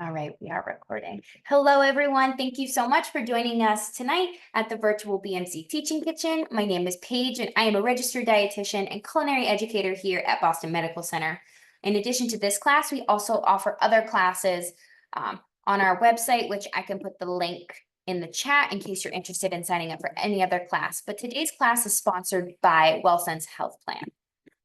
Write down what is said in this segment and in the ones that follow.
All right, we are recording. Hello, everyone. Thank you so much for joining us tonight at the virtual BMC Teaching Kitchen. My name is Paige, and I am a registered dietitian and culinary educator here at Boston Medical Center. In addition to this class, we also offer other classes on our website, which I can put the link in the chat in case you're interested in signing up for any other class. But today's class is sponsored by WellSense Health Plan.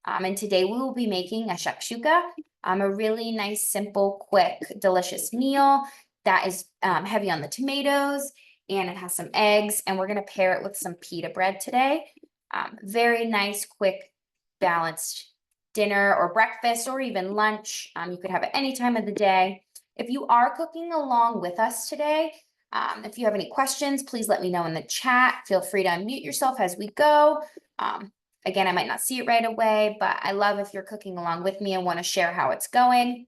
And today we will be making a shakshuka, a really nice, simple, quick, delicious meal that is heavy on the tomatoes and it has some eggs, and we're going to pair it with some pita bread today. Very nice, quick, balanced dinner or breakfast or even lunch. You could have it any time of the day. If you are cooking along with us today, if you have any questions, please let me know in the chat. Feel free to unmute yourself as we go. Again, I might not see it right away, but I love if you're cooking along with me and want to share how it's going.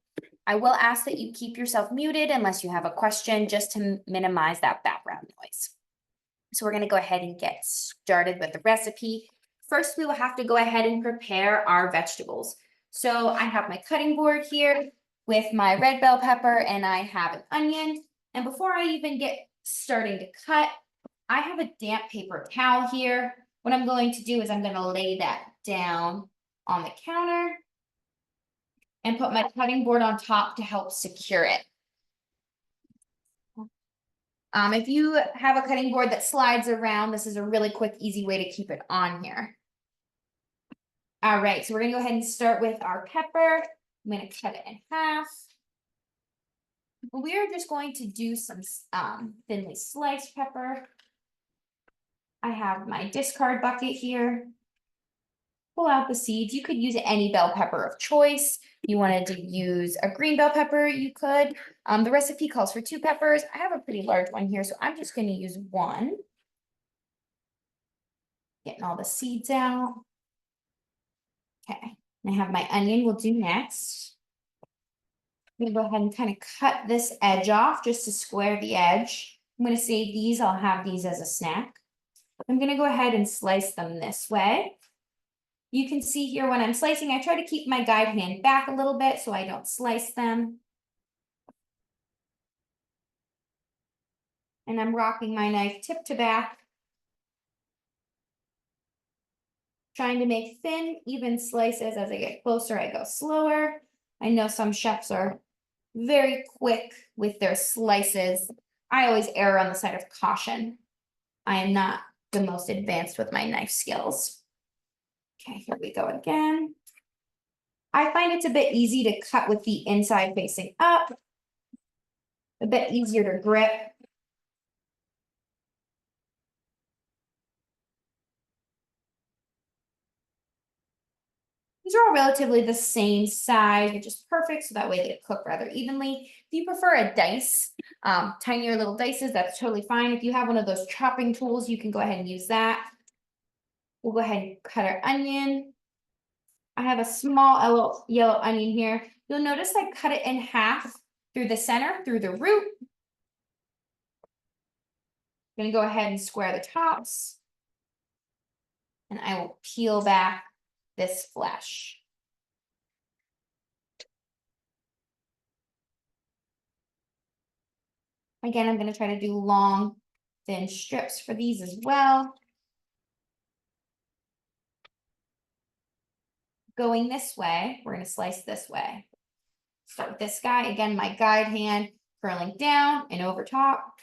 I will ask that you keep yourself muted unless you have a question, just to minimize that background noise. So we're going to go ahead and get started with the recipe. First, we will have to go ahead and prepare our vegetables. So I have my cutting board here with my red bell pepper, and I have an onion. And before I even get starting to cut, I have a damp paper towel here. What I'm going to do is I'm going to lay that down on the counter and put my cutting board on top to help secure it. If you have a cutting board that slides around, this is a really quick, easy way to keep it on here. All right, so we're going to go ahead and start with our pepper. I'm going to cut it in half. We're just going to do some thinly sliced pepper. I have my discard bucket here. Pull out the seeds. You could use any bell pepper of choice. If you wanted to use a green bell pepper, you could. The recipe calls for 2 peppers. I have a pretty large one here, so I'm just going to use 1. Getting all the seeds out. Okay, and I have my onion we'll do next. I'm going to go ahead and kind of cut this edge off just to square the edge. I'm going to save these. I'll have these as a snack. I'm going to go ahead and slice them this way. You can see here when I'm slicing, I try to keep my guide hand back a little bit so I don't slice them. And I'm rocking my knife tip to back, trying to make thin, even slices. As I get closer, I go slower. I know some chefs are very quick with their slices. I always err on the side of caution. I am not the most advanced with my knife skills. Okay, here we go again. I find it's a bit easy to cut with the inside facing up, a bit easier to grip. These are all relatively the same size, which is perfect, so that way they cook rather evenly. If you prefer a dice, tinier little dices, that's totally fine. If you have one of those chopping tools, you can go ahead and use that. We'll go ahead and cut our onion. I have a small yellow onion here. You'll notice I cut it in half through the center, through the root. I'm going to go ahead and square the tops. And I will peel back this flesh. Again, I'm going to try to do long, thin strips for these as well. Going this way, we're going to slice this way. Start with this guy. Again, my guide hand curling down and over top.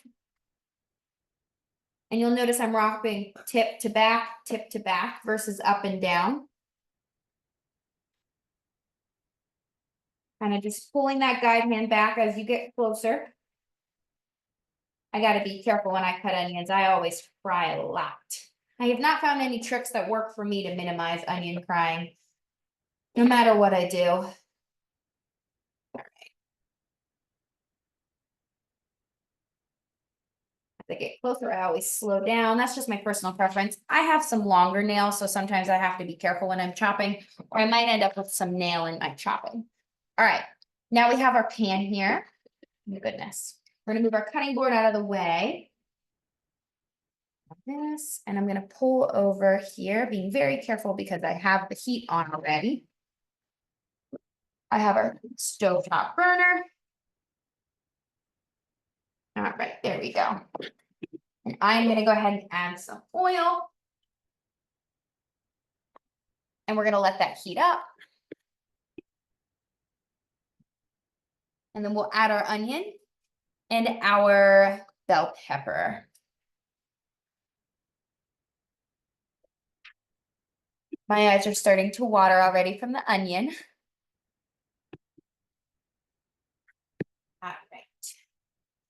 And you'll notice I'm rocking tip to back versus up and down. Kind of just pulling that guide hand back as you get closer. I got to be careful when I cut onions. I always fry a lot. I have not found any tricks that work for me to minimize onion frying, no matter what I do. All right. As I get closer, I always slow down. That's just my personal preference. I have some longer nails, so sometimes I have to be careful when I'm chopping, or I might end up with some nail in my chopping. All right, now we have our pan here. Oh my goodness. We're gonna move our cutting board out of the way. Like this, and I'm gonna pull over here, being very careful because I have the heat on already. I have our stovetop burner. All right, there we go. And I'm gonna go ahead and add some oil. And we're gonna let that heat up. And then we'll add our onion and our bell pepper. My eyes are starting to water already from the onion. All right.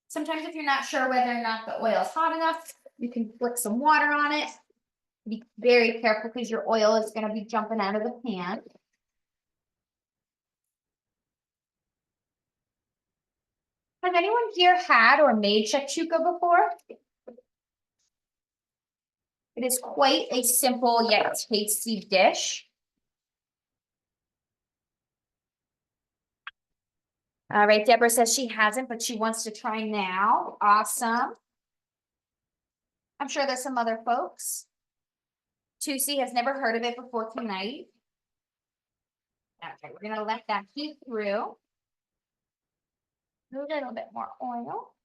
Sometimes if you're not sure whether or not the oil is hot enough, you can flick some water on it. Be very careful because your oil is going to be jumping out of the pan. Has anyone here had or made shakshuka before? It is quite a simple yet tasty dish. All right, Deborah says she hasn't, but she wants to try now. Awesome. I'm sure there's some other folks. Tusi has never heard of it before tonight. Okay, we're gonna let that heat through. A little bit more oil.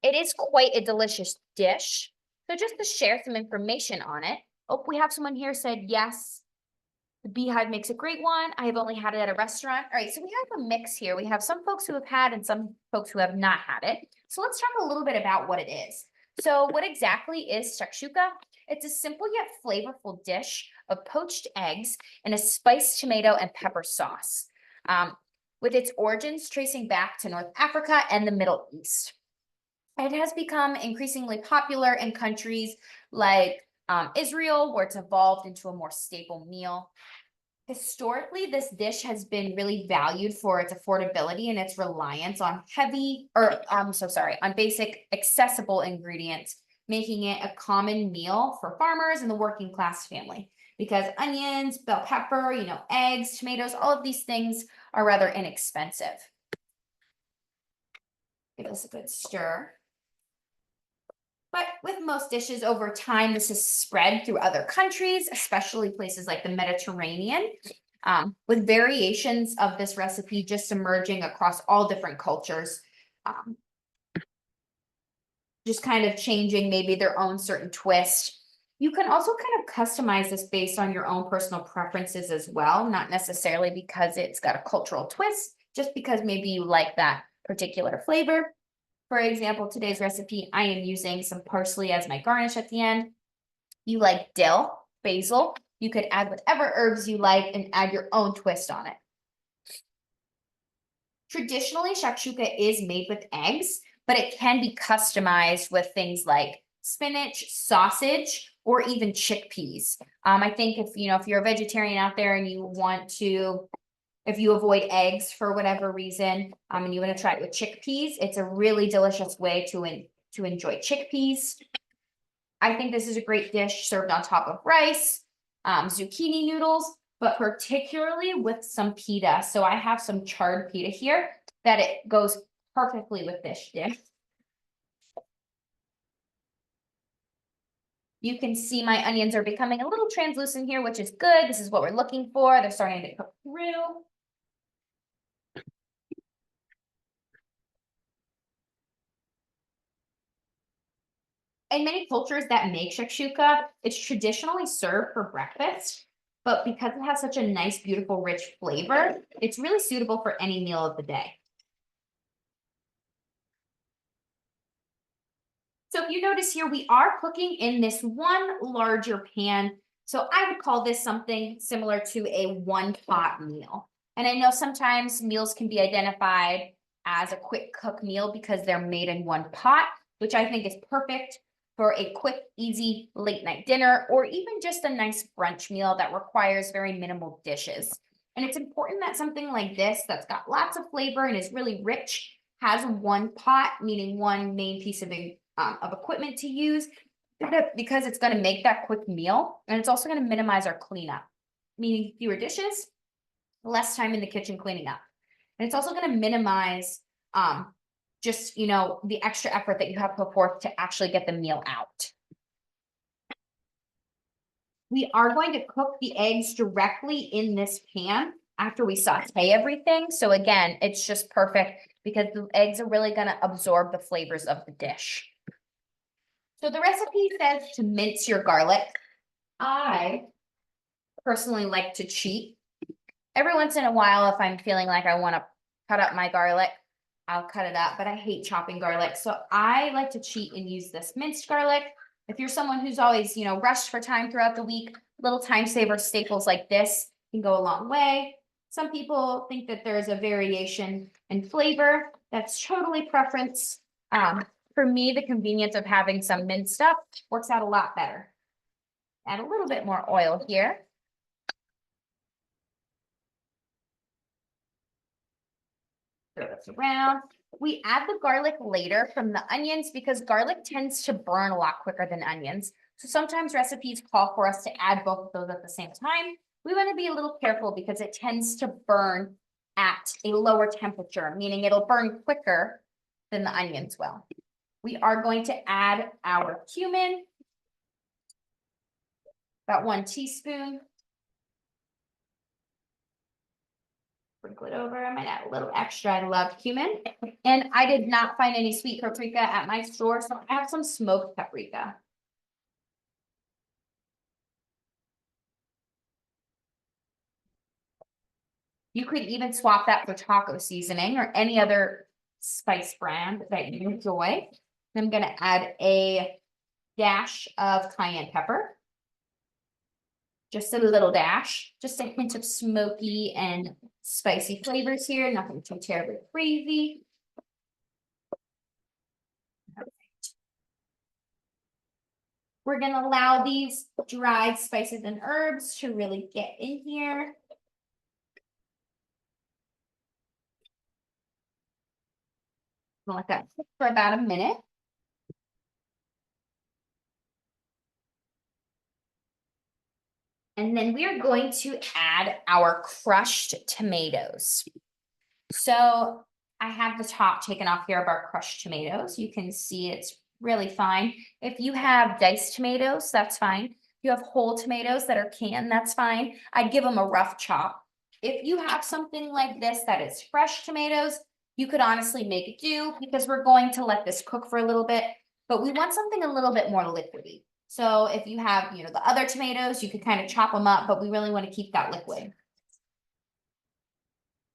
It is quite a delicious dish. So just to share some information on it. Oh, we have someone here said yes. The Beehive makes a great one. I have only had it at a restaurant. All right, so we have a mix here. We have some folks who have had and some folks who have not had it. So let's talk a little bit about what it is. So what exactly is shakshuka? It's a simple yet flavorful dish of poached eggs and a spiced tomato and pepper sauce, with its origins tracing back to North Africa and the Middle East. It has become increasingly popular in countries like Israel, where it's evolved into a more staple meal. Historically, this dish has been really valued for its affordability and its reliance on on basic, accessible ingredients, making it a common meal for farmers and the working class family. Because onions, bell pepper, eggs, tomatoes, all of these things are rather inexpensive. Give this a good stir. But with most dishes over time, this is spread through other countries, especially places like the Mediterranean, with variations of this recipe just emerging across all different cultures, just kind of changing maybe their own certain twist. You can also kind of customize this based on your own personal preferences as well, not necessarily because it's got a cultural twist, just because maybe you like that particular flavor. For example, today's recipe, I am using some parsley as my garnish at the end. You like dill, basil, you could add whatever herbs you like and add your own twist on it. Traditionally, shakshuka is made with eggs, but it can be customized with things like spinach, sausage, or even chickpeas. I think if you're a vegetarian out there and you want to, if you avoid eggs for whatever reason, and you want to try it with chickpeas, it's a really delicious way to enjoy chickpeas. I think this is a great dish served on top of rice, zucchini noodles, but particularly with some pita. So I have some charred pita here that it goes perfectly with this dish. You can see my onions are becoming a little translucent here, which is good. This is what we're looking for. They're starting to cook through. In many cultures that make shakshuka, it's traditionally served for breakfast, but because it has such a nice, beautiful, rich flavor, it's really suitable for any meal of the day. So if you notice here, we are cooking in this one larger pan. So I would call this something similar to a one-pot meal. And I know sometimes meals can be identified as a quick cook meal because they're made in one pot, which I think is perfect for a quick, easy late night dinner, or even just a nice brunch meal that requires very minimal dishes. And it's important that something like this that's got lots of flavor and is really rich has one pot, meaning one main piece of equipment to use, because it's going to make that quick meal, and it's also going to minimize our cleanup, meaning fewer dishes, less time in the kitchen cleaning up. And it's also going to minimize just, the extra effort that you have to put forth to actually get the meal out. We are going to cook the eggs directly in this pan. after we saute everything. So again, it's just perfect because the eggs are really gonna absorb the flavors of the dish. So the recipe says to mince your garlic. I personally like to cheat. Every once in a while, if I'm feeling like I want to cut up my garlic, I'll cut it up, but I hate chopping garlic. So I like to cheat and use this minced garlic. If you're someone who's always, rushed for time throughout the week, little time saver staples like this can go a long way. Some people think that there's a variation in flavor. That's totally preference. For me, the convenience of having some minced up works out a lot better. Add a little bit more oil here. Throw this around. We add the garlic later from the onions because garlic tends to burn a lot quicker than onions. So sometimes recipes call for us to add both of those at the same time. We want to be a little careful because it tends to burn at a lower temperature, meaning it'll burn quicker than the onions will. We are going to add our cumin, about 1 teaspoon. Sprinkle it over. I might add a little extra. I love cumin. And I did not find any sweet paprika at my store, so I have some smoked paprika. You could even swap that for taco seasoning or any other spice brand that you enjoy. I'm going to add a dash of cayenne pepper. Just a little dash, just a hint of smoky and spicy flavors here, nothing too terribly crazy. We're gonna allow these dried spices and herbs to really get in here. I'll let that cook for about a minute. And then we are going to add our crushed tomatoes. So I have the top taken off here of our crushed tomatoes. You can see it's really fine. If you have diced tomatoes, that's fine. If you have whole tomatoes that are canned, that's fine. I'd give them a rough chop. If you have something like this that is fresh tomatoes, you could honestly make it do because we're going to let this cook for a little bit, but we want something a little bit more liquidy. So if you have, the other tomatoes, you could kind of chop them up, but we really want to keep that liquid.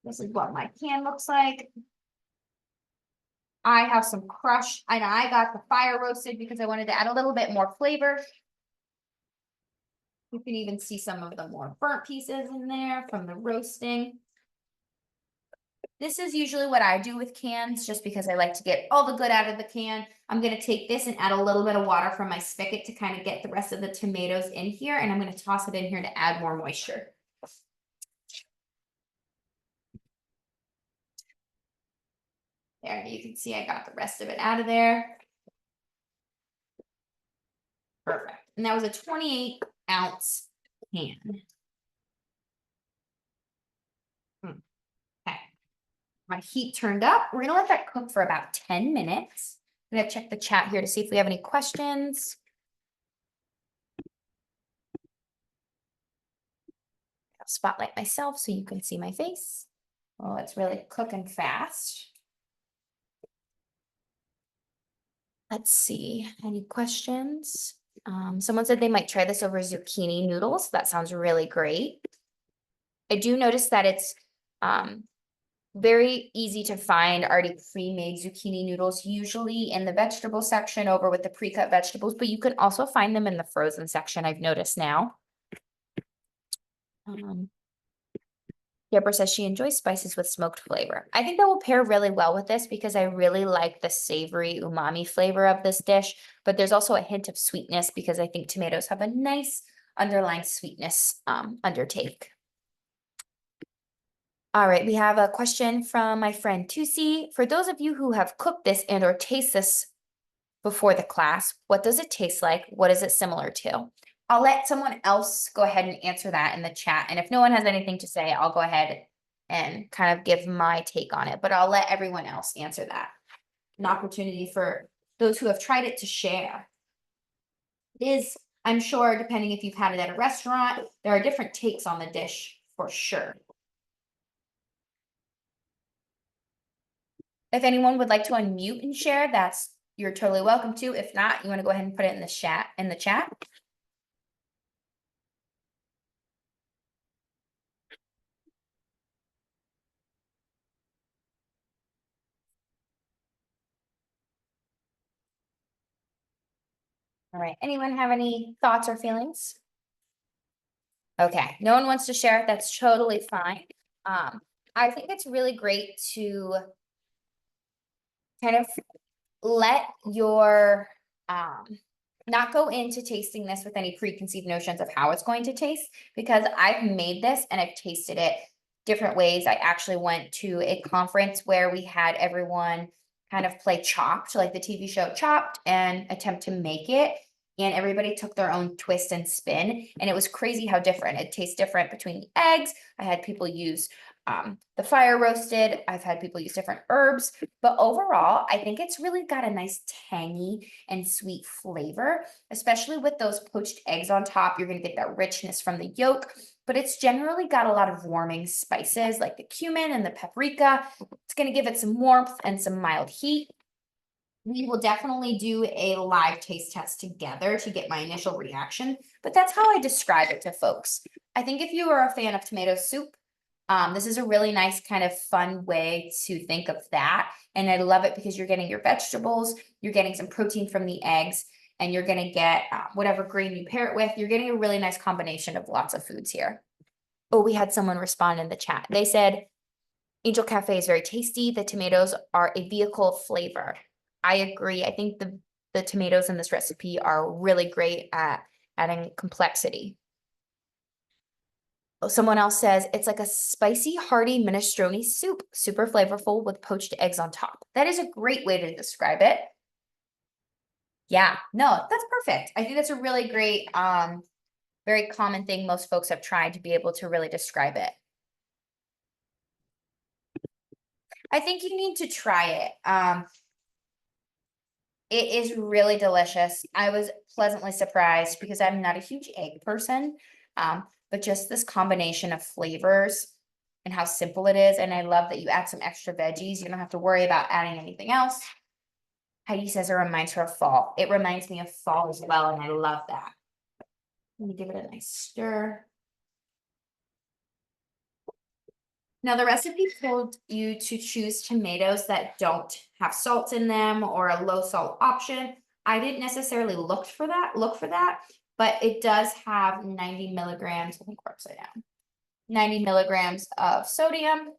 This is what my can looks like. I have some crushed, and I got the fire roasted because I wanted to add a little bit more flavor. You can even see some of the more burnt pieces in there from the roasting. This is usually what I do with cans, just because I like to get all the good out of the can. I'm going to take this and add a little bit of water from my spigot to kind of get the rest of the tomatoes in here, and I'm going to toss it in here to add more moisture. There, you can see I got the rest of it out of there. Perfect. And that was a 28-ounce can. Okay. My heat turned up. We're gonna let that cook for about 10 minutes. I'm gonna check the chat here to see if we have any questions. I'll spotlight myself so you can see my face. Oh, it's really cooking fast. Let's see, any questions? Someone said they might try this over zucchini noodles. That sounds really great. I do notice that it's very easy to find already pre-made zucchini noodles, usually in the vegetable section over with the pre-cut vegetables, but you can also find them in the frozen section, I've noticed now. Deborah says she enjoys spices with smoked flavor. I think that will pair really well with this because I really like the savory umami flavor of this dish, but there's also a hint of sweetness because I think tomatoes have a nice underlying sweetness undertake. All right, we have a question from my friend Tusi. For those of you who have cooked this and or taste this before the class, what does it taste like? What is it similar to? I'll let someone else go ahead and answer that in the chat. And if no one has anything to say, I'll go ahead and kind of give my take on it, but I'll let everyone else answer that. An opportunity for those who have tried it to share. It is, I'm sure, depending if you've had it at a restaurant, there are different takes on the dish for sure. If anyone would like to unmute and share, you're totally welcome to. If not, you want to go ahead and put it in the chat. All right. Anyone have any thoughts or feelings? Okay. No one wants to share. That's totally fine. I think it's really great to kind of let your not go into tasting this with any preconceived notions of how it's going to taste, because I've made this and I've tasted it different ways. I actually went to a conference where we had everyone kind of play Chopped, like the TV show Chopped, and attempt to make it. And everybody took their own twist and spin. And it was crazy how different it tastes different between the eggs. I had people use the fire roasted. I've had people use different herbs, but overall, I think it's really got a nice tangy and sweet flavor, especially with those poached eggs on top. You're going to get that richness from the yolk, but it's generally got a lot of warming spices like the cumin and the paprika. It's going to give it some warmth and some mild heat. We will definitely do a live taste test together to get my initial reaction, but that's how I describe it to folks. I think if you are a fan of tomato soup, this is a really nice kind of fun way to think of that. And I love it because you're getting your vegetables, you're getting some protein from the eggs, and you're going to get whatever green you pair it with. You're getting a really nice combination of lots of foods here. Oh, we had someone respond in the chat. They said, Angel Cafe is very tasty. The tomatoes are a vehicle of flavor. I agree. I think the tomatoes in this recipe are really great at adding complexity. Someone else says it's like a spicy, hearty minestrone soup, super flavorful with poached eggs on top. That is a great way to describe it. Yeah, no, that's perfect. I think that's a really great, very common thing most folks have tried to be able to really describe it. I think you need to try it. It is really delicious. I was pleasantly surprised because I'm not a huge egg person, but just this combination of flavors and how simple it is. And I love that you add some extra veggies. You don't have to worry about adding anything else. Heidi says it reminds her of fall. It reminds me of fall as well, and I love that. Let me give it a nice stir. Now, the recipe told you to choose tomatoes that don't have salt in them or a low salt option. I didn't necessarily look for that, but it does have 90 milligrams. I think we're upside down. 90 milligrams of sodium.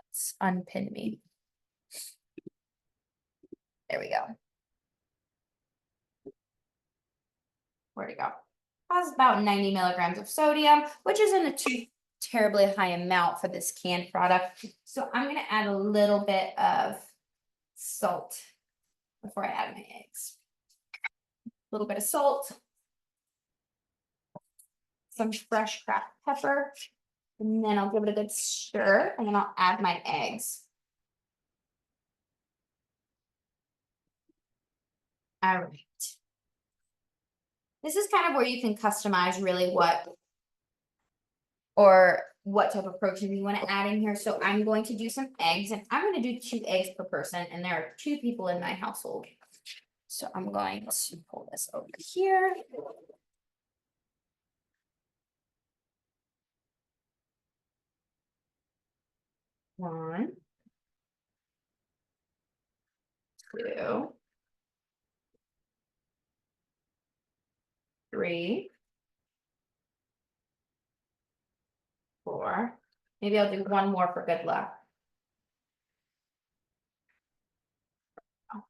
Let's unpin me. There we go. Where'd it go? Has about 90 milligrams of sodium, which isn't a too terribly high amount for this canned product. So I'm going to add a little bit of salt before I add my eggs. A little bit of salt, some fresh cracked pepper, and then I'll give it a good stir, and then I'll add my eggs. All right. This is kind of where you can customize really what type of protein you want to add in here. So I'm going to do some eggs, and I'm going to do 2 eggs per person, and there are 2 people in my household. So I'm going to pull this over here. One, 2, 3, 4. Maybe I'll do one more for good luck. Oh,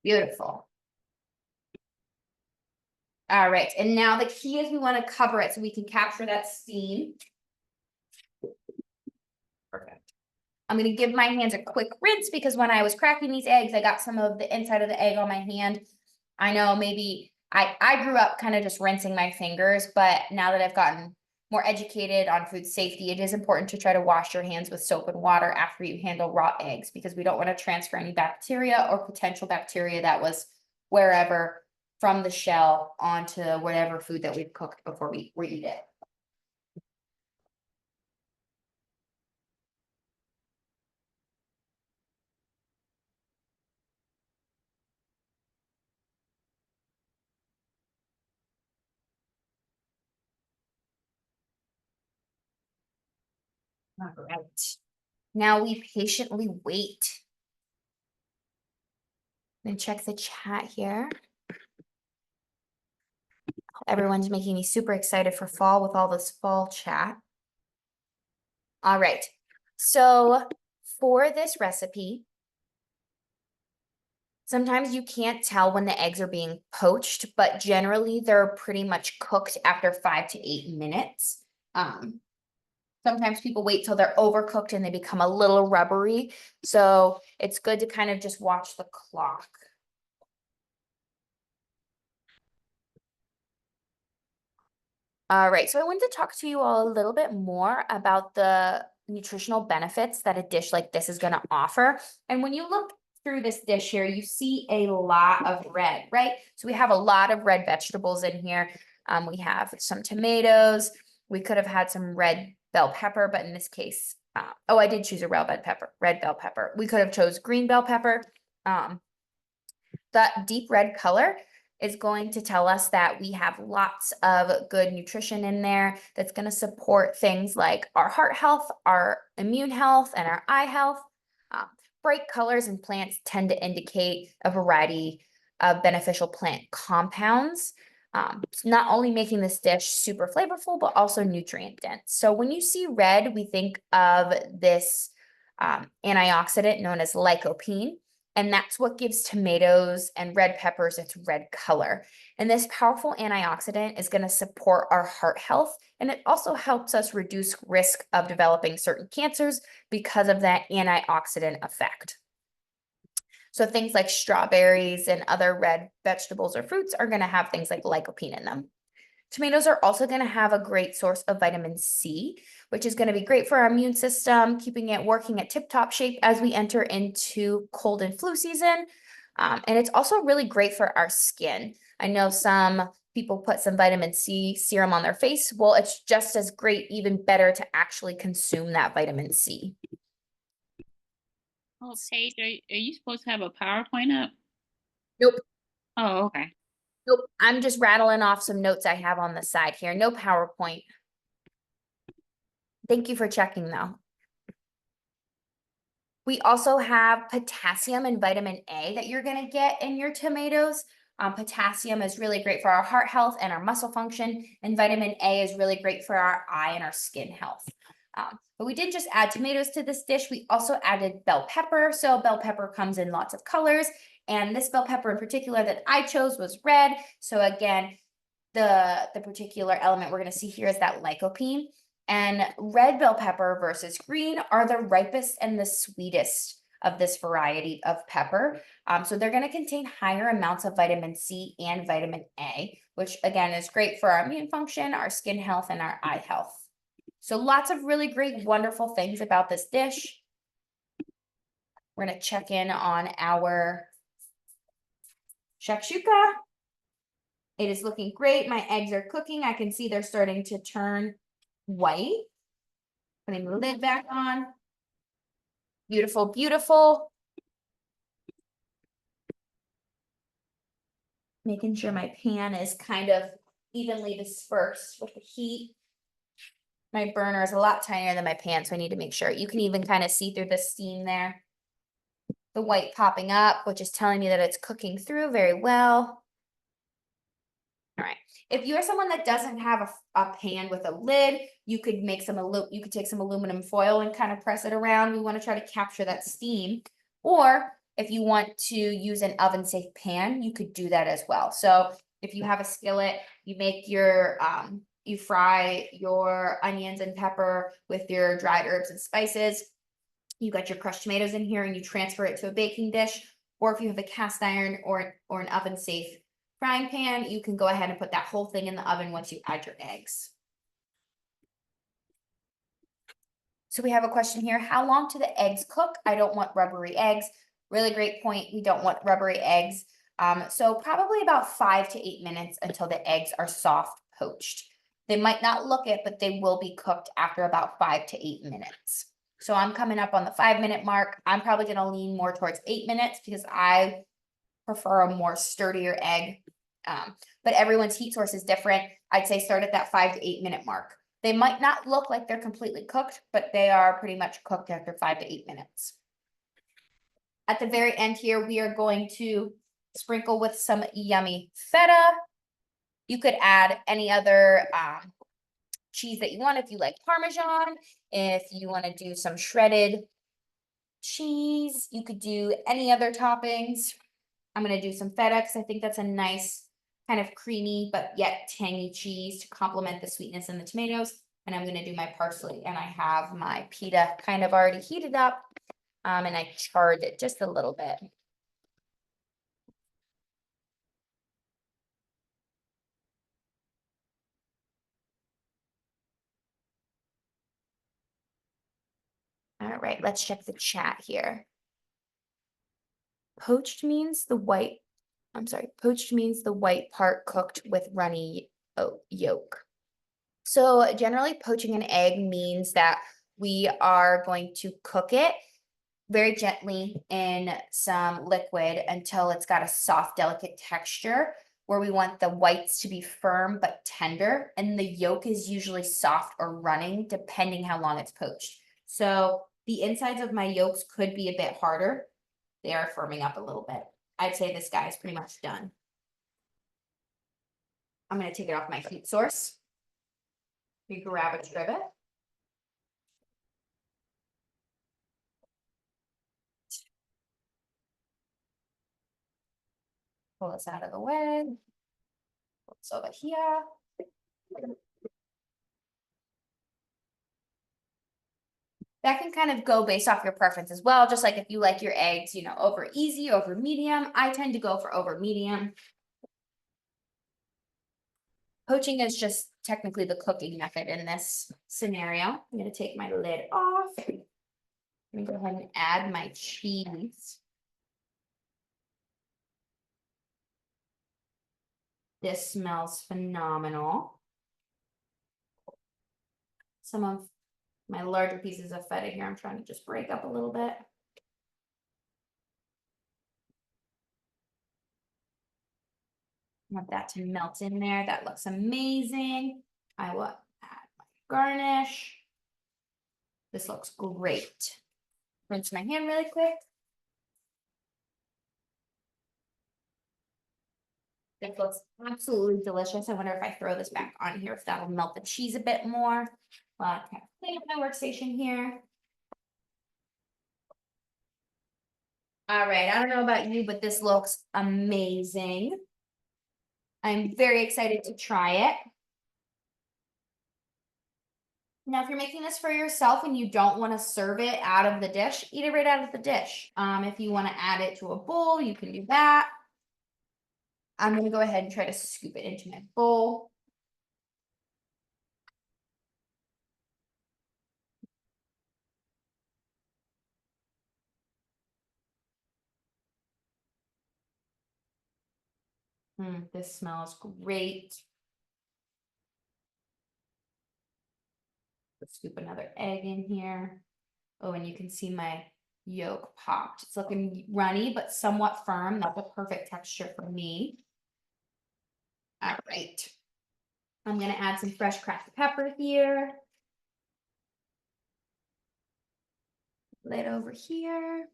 beautiful. All right, and now the key is we want to cover it so we can capture that steam. Perfect. I'm going to give my hands a quick rinse because when I was cracking these eggs, I got some of the inside of the egg on my hand. I know maybe I grew up kind of just rinsing my fingers, but now that I've gotten more educated on food safety, it is important to try to wash your hands with soap and water after you handle raw eggs because we don't want to transfer any bacteria or potential bacteria that was wherever from the shell onto whatever food that we've cooked before we eat it. All right. Now we patiently wait. And check the chat here. Everyone's making me super excited for fall with all this fall chat. All right. So for this recipe, sometimes you can't tell when the eggs are being poached, but generally they're pretty much cooked after 5 to 8 minutes. Sometimes people wait till they're overcooked and they become a little rubbery. So it's good to kind of just watch the clock. All right, so I wanted to talk to you all a little bit more about the nutritional benefits that a dish like this is going to offer. And when you look through this dish here, you see a lot of red, right? So we have a lot of red vegetables in here. We have some tomatoes. We could have had some red bell pepper, but in this case, I did choose a red bell pepper. We could have chose green bell pepper. That deep red color is going to tell us that we have lots of good nutrition in there that's going to support things like our heart health, our immune health, and our eye health. Bright colors in plants tend to indicate a variety of beneficial plant compounds. Not only making this dish super flavorful, but also nutrient dense. So when you see red, we think of this antioxidant known as lycopene. And that's what gives tomatoes and red peppers its red color. And this powerful antioxidant is going to support our heart health. And it also helps us reduce risk of developing certain cancers because of that antioxidant effect. So things like strawberries and other red vegetables or fruits are going to have things like lycopene in them. Tomatoes are also going to have a great source of vitamin C, which is going to be great for our immune system, keeping it working at tip-top shape as we enter into cold and flu season. And it's also really great for our skin. I know some people put some vitamin C serum on their face. Well, it's just as great, even better to actually consume that vitamin C. Oh, Paige, are you supposed to have a PowerPoint up? Nope. Oh, okay. Nope. I'm just rattling off some notes I have on the side here. No PowerPoint. Thank you for checking though. We also have potassium and vitamin A that you're going to get in your tomatoes. Potassium is really great for our heart health and our muscle function, and vitamin A is really great for our eye and our skin health. But we didn't just add tomatoes to this dish, we also added bell pepper. So bell pepper comes in lots of colors, and this bell pepper in particular that I chose was red. So again, the particular element we're going to see here is that lycopene. And red bell pepper versus green are the ripest and the sweetest of this variety of pepper. So they're going to contain higher amounts of vitamin C and vitamin A, which again is great for our immune function, our skin health, and our eye health. So lots of really great, wonderful things about this dish. We're going to check in on our shakshuka. It is looking great. My eggs are cooking. I can see they're starting to turn white. Putting the lid back on. Beautiful, beautiful. Making sure my pan is kind of evenly dispersed with the heat. My burner is a lot tinier than my pan, so I need to make sure. You can even kind of see through the steam there. The white popping up, which is telling me that it's cooking through very well. All right. If you're someone that doesn't have a pan with a lid, you could make you could take some aluminum foil and kind of press it around. We want to try to capture that steam. Or if you want to use an oven safe pan, you could do that as well. So if you have a skillet, you make your you fry your onions and pepper with your dried herbs and spices. You got your crushed tomatoes in here and you transfer it to a baking dish. Or if you have a cast iron or an oven safe frying pan, you can go ahead and put that whole thing in the oven once you add your eggs. So we have a question here. How long do the eggs cook? I don't want rubbery eggs. Really great point. We don't want rubbery eggs. So probably about 5 to 8 minutes until the eggs are soft poached. They might not look it, but they will be cooked after about 5 to 8 minutes. So I'm coming up on the 5-minute mark. I'm probably going to lean more towards 8 minutes because I prefer a more sturdier egg. But everyone's heat source is different. I'd say start at that 5 to 8 minute mark. They might not look like they're completely cooked, but they are pretty much cooked after 5 to 8 minutes. At the very end here, we are going to sprinkle with some yummy feta. You could add any other cheese that you want if you like Parmesan. If you want to do some shredded cheese, you could do any other toppings. I'm going to do some feta because I think that's a nice kind of creamy but yet tangy cheese to complement the sweetness in the tomatoes. And I'm going to do my parsley, and I have my pita kind of already heated up, and I charred it just a little bit. All right, let's check the chat here. Poached means the white part cooked with runny yolk. So generally poaching an egg means that we are going to cook it very gently in some liquid until it's got a soft, delicate texture, where we want the whites to be firm but tender, and the yolk is usually soft or running depending how long it's poached. So the insides of my yolks could be a bit harder. They are firming up a little bit. I'd say this guy is pretty much done. I'm going to take it off my heat source. We grab a trivet. Pull this out of the way. Pull this over here. That can kind of go based off your preference as well. Just like if you like your eggs, over easy, over medium. I tend to go for over medium. Poaching is just technically the cooking method in this scenario. I'm going to take my lid off. I'm going to go ahead and add my cheese. This smells phenomenal. Some of my larger pieces of feta here, I'm trying to just break up a little bit. I want that to melt in there. That looks amazing. I will add my garnish. This looks great. Rinse my hand really quick. This looks absolutely delicious. I wonder if I throw this back on here, if that'll melt the cheese a bit more. Well, I kind of clean up my workstation here. All right, I don't know about you, but this looks amazing. I'm very excited to try it. Now, if you're making this for yourself and you don't want to serve it out of the dish, eat it right out of the dish. If you want to add it to a bowl, you can do that. I'm going to go ahead and try to scoop it into my bowl. This smells great. Let's scoop another egg in here. Oh, and you can see my yolk popped. It's looking runny, but somewhat firm. That's a perfect texture for me. All right. I'm going to add some fresh cracked pepper here. Lid over here.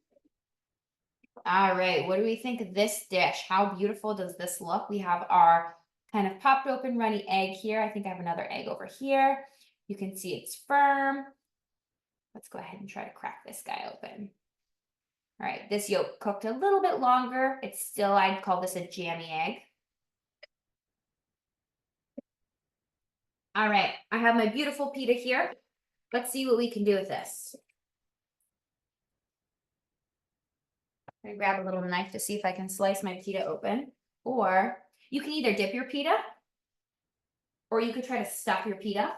All right, what do we think of this dish? How beautiful does this look? We have our kind of popped open runny egg here. I think I have another egg over here. You can see it's firm. Let's go ahead and try to crack this guy open. All right, this yolk cooked a little bit longer. It's still, I'd call this a jammy egg. All right, I have my beautiful pita here. Let's see what we can do with this. I'm gonna grab a little knife to see if I can slice my pita open. Or you can either dip your pita, or you could try to stuff your pita.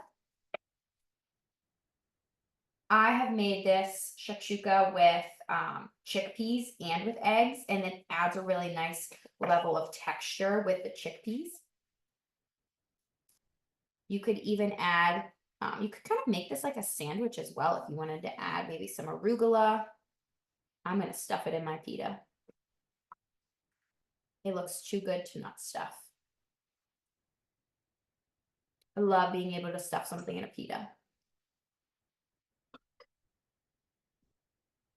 I have made this shakshuka with chickpeas and with eggs, and it adds a really nice level of texture with the chickpeas. You could even add, you could kind of make this like a sandwich as well if you wanted to add maybe some arugula. I'm going to stuff it in my pita. It looks too good to not stuff. I love being able to stuff something in a pita.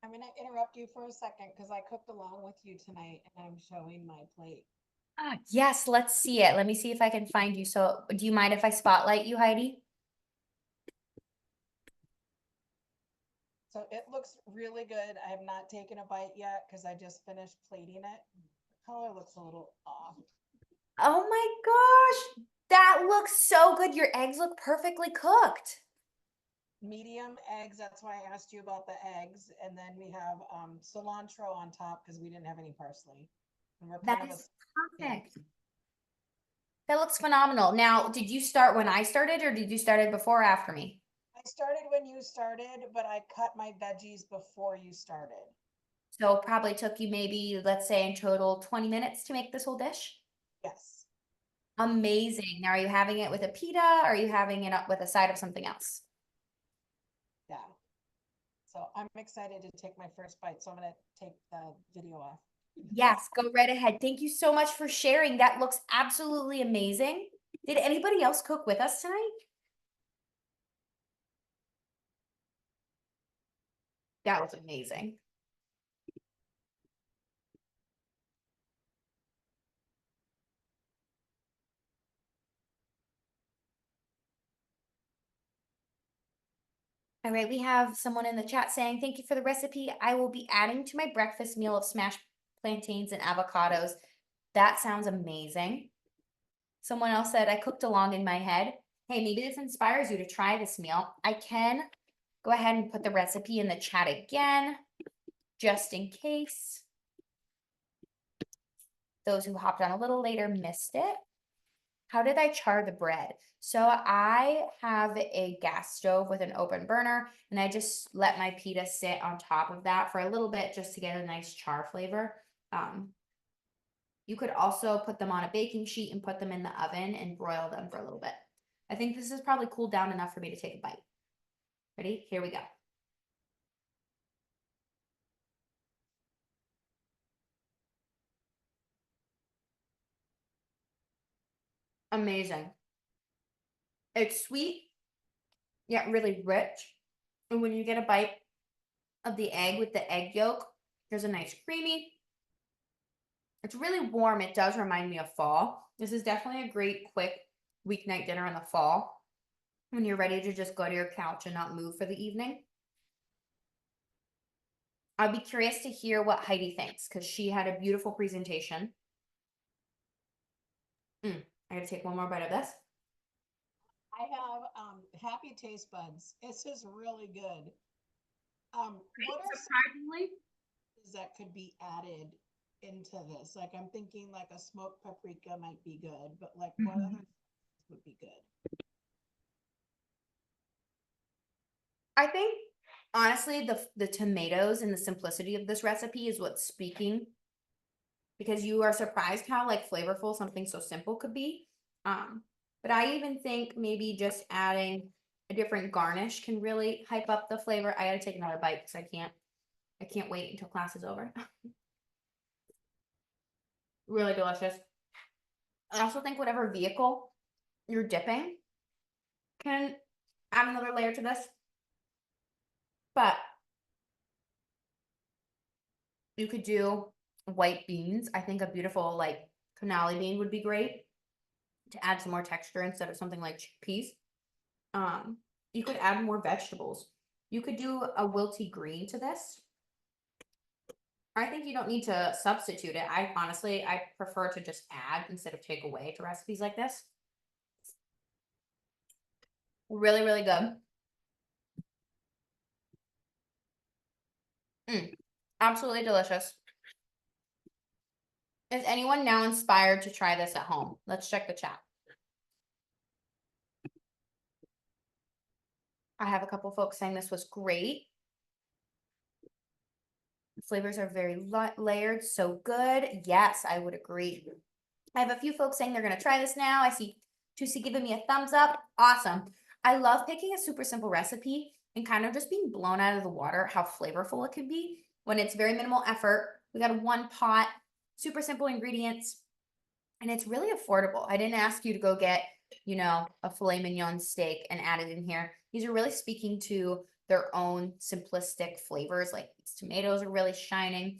I'm gonna interrupt you for a second because I cooked along with you tonight and I'm showing my plate. Yes, let's see it. Let me see if I can find you. So do you mind if I spotlight you, Heidi? So it looks really good. I have not taken a bite yet because I just finished plating it. The color looks a little off. Oh my gosh, that looks so good. Your eggs look perfectly cooked. Medium eggs, that's why I asked you about the eggs. And then we have cilantro on top because we didn't have any parsley. And we're That kind of is perfect. That looks phenomenal. Now, did you start when I started or did you start it before or after me? I started when you started, but I cut my veggies before you started. So it probably took you maybe, let's say in total, 20 minutes to make this whole dish? Yes. Amazing. Now, are you having it with a pita or are you having it up with a side of something else? Yeah. So I'm excited to take my first bite. So I'm going to take the video off. Yes, go right ahead. Thank you so much for sharing. That looks absolutely amazing. Did anybody else cook with us tonight? That was amazing. All right, we have someone in the chat saying, thank you for the recipe. I will be adding to my breakfast meal of smashed plantains and avocados. That sounds amazing. Someone else said, I cooked along in my head. Hey, maybe this inspires you to try this meal. I can go ahead and put the recipe in the chat again, just in case those who hopped on a little later missed it. How did I char the bread? So I have a gas stove with an open burner and I just let my pita sit on top of that for a little bit just to get a nice char flavor. You could also put them on a baking sheet and put them in the oven and broil them for a little bit. I think this is probably cooled down enough for me to take a bite. Ready? Here we go. Amazing. It's sweet, yet really rich. And when you get a bite of the egg with the egg yolk, there's a nice creamy. It's really warm. It does remind me of fall. This is definitely a great quick weeknight dinner in the fall when you're ready to just go to your couch and not move for the evening. I'd be curious to hear what Heidi thinks because she had a beautiful presentation. I gotta take one more bite of this. I have happy taste buds. This is really good. What are Surprisingly, things that could be added into this? Like I'm thinking like a smoked paprika might be good, but like what other things would be good? I think honestly the tomatoes and the simplicity of this recipe is what's speaking because you are surprised how like flavorful something so simple could be. But I even think maybe just adding a different garnish can really hype up the flavor. I gotta take another bite because I can't wait until class is over. Really delicious. I also think whatever vehicle you're dipping can add another layer to this. But you could do white beans. I think a beautiful like canali bean would be great to add some more texture instead of something like chickpeas. You could add more vegetables. You could do a wilty green to this. I think you don't need to substitute it. I honestly, I prefer to just add instead of take away to recipes like this. Really, really good. Absolutely delicious. Is anyone now inspired to try this at home? Let's check the chat. I have a couple folks saying this was great. The flavors are very layered, so good. Yes, I would agree. I have a few folks saying they're going to try this now. I see Tusi giving me a thumbs up. Awesome. I love picking a super simple recipe and kind of just being blown out of the water how flavorful it can be when it's very minimal effort. We got one pot, super simple ingredients, and it's really affordable. I didn't ask you to go get you know, a filet mignon steak and add it in here. These are really speaking to their own simplistic flavors. Like these tomatoes are really shining.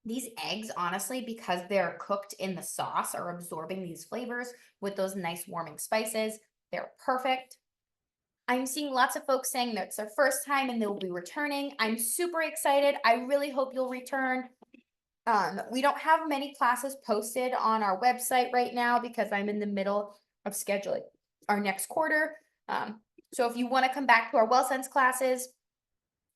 These eggs, honestly, because they're cooked in the sauce, are absorbing these flavors with those nice warming spices. They're perfect. I'm seeing lots of folks saying that it's their first time and they'll be returning. I'm super excited. I really hope you'll return. We don't have many classes posted on our website right now because I'm in the middle of scheduling our next quarter. So if you want to come back to our Well Sense classes,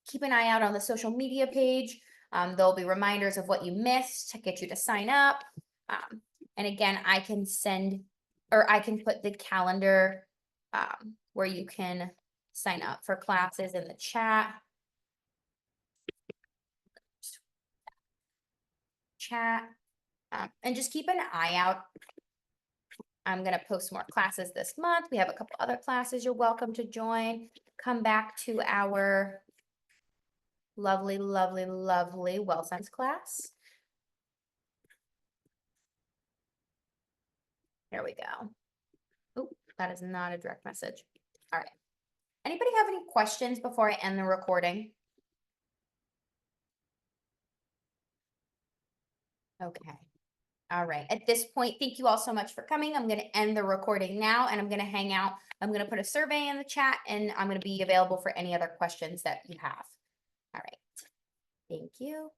keep an eye out on the social media page. There'll be reminders of what you missed to get you to sign up. And again, I can put the calendar where you can sign up for classes in the chat. And just keep an eye out. I'm going to post more classes this month. We have a couple other classes you're welcome to join. Come back to our lovely, lovely, lovely Well Sense class. There we go. Oh, that is not a direct message. All right. Anybody have any questions before I end the recording? Okay. All right. At this point, thank you all so much for coming. I'm going to end the recording now and I'm going to hang out. I'm going to put a survey in the chat and I'm going to be available for any other questions that you have. All right. Thank you.